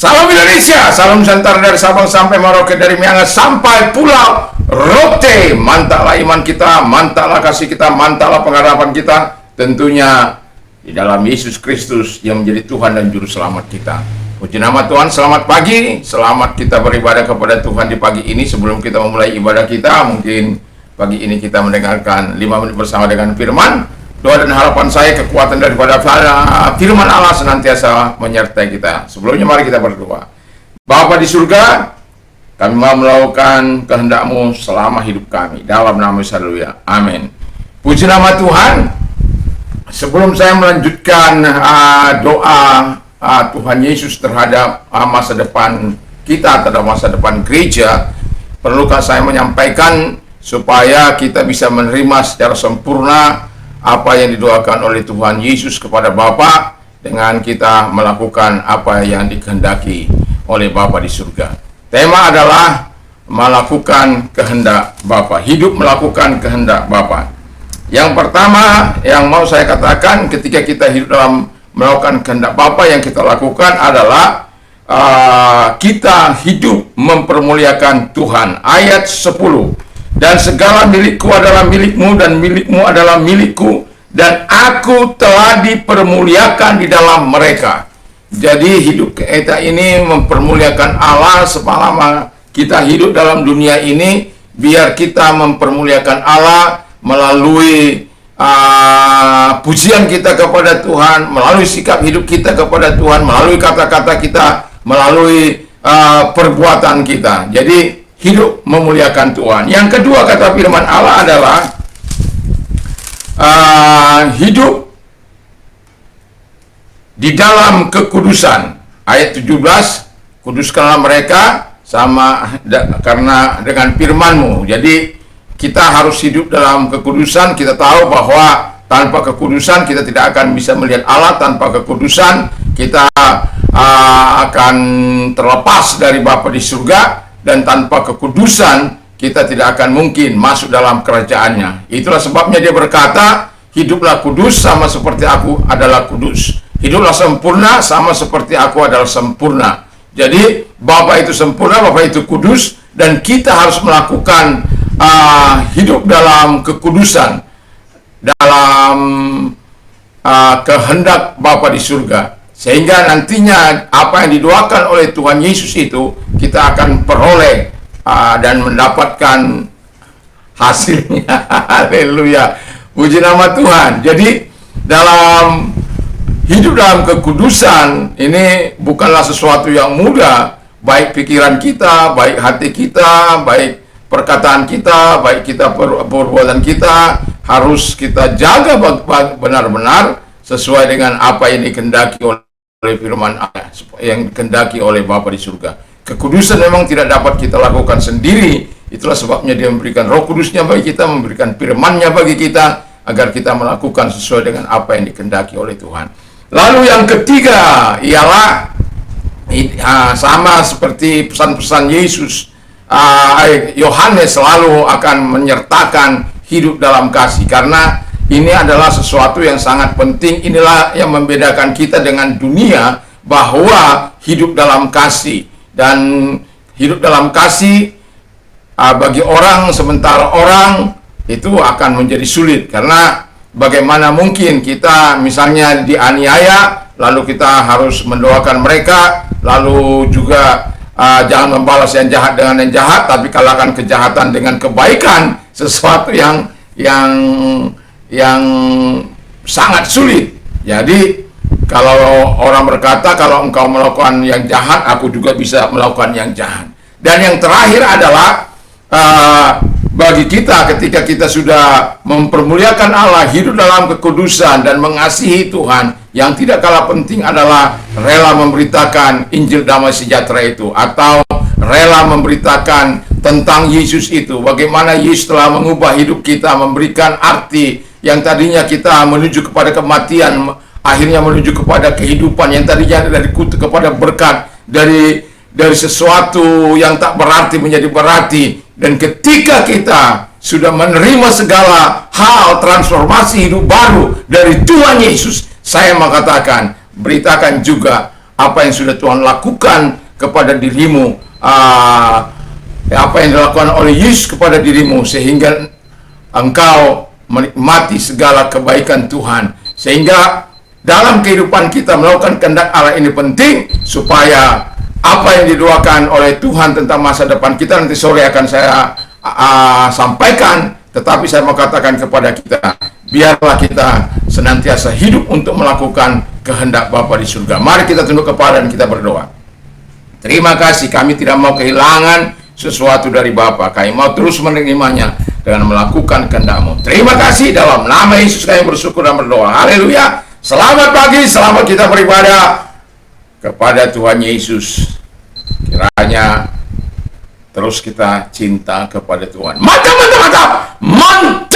Salam Indonesia, salam Nusantara dari Sabang sampai Merauke, dari Miangas sampai Pulau Rote. Mantaplah iman kita, mantaplah kasih kita, mantaplah pengharapan kita. Tentunya di dalam Yesus Kristus yang menjadi Tuhan dan Juru Selamat kita. Puji nama Tuhan, selamat pagi, selamat kita beribadah kepada Tuhan di pagi ini. Sebelum kita memulai ibadah kita, mungkin pagi ini kita mendengarkan 5 menit bersama dengan firman. Doa dan harapan saya kekuatan daripada firman Allah senantiasa menyertai kita. Sebelumnya mari kita berdoa. Bapa di surga, kami mau melakukan kehendak-Mu selama hidup kami. Dalam nama Yesus, haleluya. Amin. Puji nama Tuhan. Sebelum saya melanjutkan doa Tuhan Yesus terhadap masa depan kita, terhadap masa depan gereja, perlukah saya menyampaikan supaya kita bisa menerima secara sempurna apa yang didoakan oleh Tuhan Yesus kepada Bapa dengan kita melakukan apa yang dikehendaki oleh Bapa di surga. Tema adalah melakukan kehendak Bapa, hidup melakukan kehendak Bapa. Yang pertama yang mau saya katakan ketika kita hidup dalam melakukan kehendak Bapa, yang kita lakukan adalah kita hidup mempermuliakan Tuhan. Ayat 10. Dan segala milikku adalah milikmu, dan milikmu adalah milikku, dan aku telah dipermuliakan di dalam mereka. Jadi hidup kita ini mempermuliakan Allah selama kita hidup dalam dunia ini. Biar kita mempermuliakan Allah melalui pujian kita kepada Tuhan, melalui sikap hidup kita kepada Tuhan, melalui kata-kata kita, melalui perbuatan kita. Jadi hidup memuliakan Tuhan. Yang kedua kata firman Allah adalah hidup di dalam kekudusan. Ayat 17, kuduskanlah mereka karena dengan firman-Mu. Jadi kita harus hidup dalam kekudusan. Kita tahu bahwa tanpa kekudusan kita tidak akan bisa melihat Allah. Tanpa kekudusan kita akan terlepas dari Bapa di surga. Dan tanpa kekudusan kita tidak akan mungkin masuk dalam kerajaannya. Itulah sebabnya dia berkata, hiduplah kudus sama seperti aku adalah kudus. Hiduplah sempurna sama seperti aku adalah sempurna. Jadi Bapa itu sempurna, Bapa itu kudus, dan kita harus melakukan hidup dalam kekudusan, dalam kehendak Bapa di surga. Sehingga nantinya apa yang didoakan oleh Tuhan Yesus itu kita akan peroleh dan mendapatkan hasilnya. Haleluya. Puji nama Tuhan. Jadi dalam hidup dalam kekudusan ini bukanlah sesuatu yang mudah. Baik pikiran kita, baik hati kita, baik perkataan kita, baik kita perbuatan kita harus kita jaga benar-benar sesuai dengan apa yang dikehendaki oleh firman Allah, yang dikehendaki oleh Bapa di surga. Kekudusan memang tidak dapat kita lakukan sendiri. Itulah sebabnya dia memberikan Roh Kudusnya bagi kita, memberikan firman-Nya bagi kita, agar kita melakukan sesuai dengan apa yang dikehendaki oleh Tuhan. Lalu yang ketiga ialah sama seperti pesan-pesan Yesus, Yohanes selalu akan menyertakan hidup dalam kasih, karena ini adalah sesuatu yang sangat penting. Inilah yang membedakan kita dengan dunia, bahwa hidup dalam kasih. Dan hidup dalam kasih bagi orang, sementara orang itu akan menjadi sulit. Karena bagaimana mungkin kita misalnya dianiaya, lalu kita harus mendoakan mereka, lalu juga jangan membalas yang jahat dengan yang jahat, tapi kalahkan kejahatan dengan kebaikan. Sesuatu yang sangat sulit. Jadi kalau orang berkata, kalau engkau melakukan yang jahat, aku juga bisa melakukan yang jahat. Dan yang terakhir adalah bagi kita, ketika kita sudah mempermuliakan Allah, hidup dalam kekudusan dan mengasihi Tuhan, yang tidak kalah penting adalah rela memberitakan Injil damai sejahtera itu, atau rela memberitakan tentang Yesus itu. Bagaimana Yesus telah mengubah hidup kita, memberikan arti yang tadinya kita menuju kepada kematian, akhirnya menuju kepada kehidupan, yang tadinya dari kutuk kepada berkat, dari sesuatu yang tak berarti menjadi berarti. Dan ketika kita sudah menerima segala hal transformasi hidup baru dari Tuhan Yesus, saya mengatakan, beritakan juga apa yang sudah Tuhan lakukan kepada dirimu, apa yang dilakukan oleh Yesus kepada dirimu, sehingga engkau menikmati segala kebaikan Tuhan. Sehingga dalam kehidupan kita melakukan kehendak Allah ini penting, supaya apa yang didoakan oleh Tuhan tentang masa depan kita nanti sore akan saya sampaikan. Tetapi saya mau katakan kepada kita, biarlah kita senantiasa hidup untuk melakukan kehendak Bapa di surga. Mari kita tunduk kepala dan kita berdoa. Terima kasih, kami tidak mau kehilangan sesuatu dari Bapa. Kami mau terus menerimanya dengan melakukan kehendak-Mu. Terima kasih, dalam nama Yesus kami bersyukur dan berdoa. Haleluya. Selamat pagi, selamat kita beribadah kepada Tuhan Yesus. Kiranya terus kita cinta kepada Tuhan. Mantap, mantap, mantap, mantap.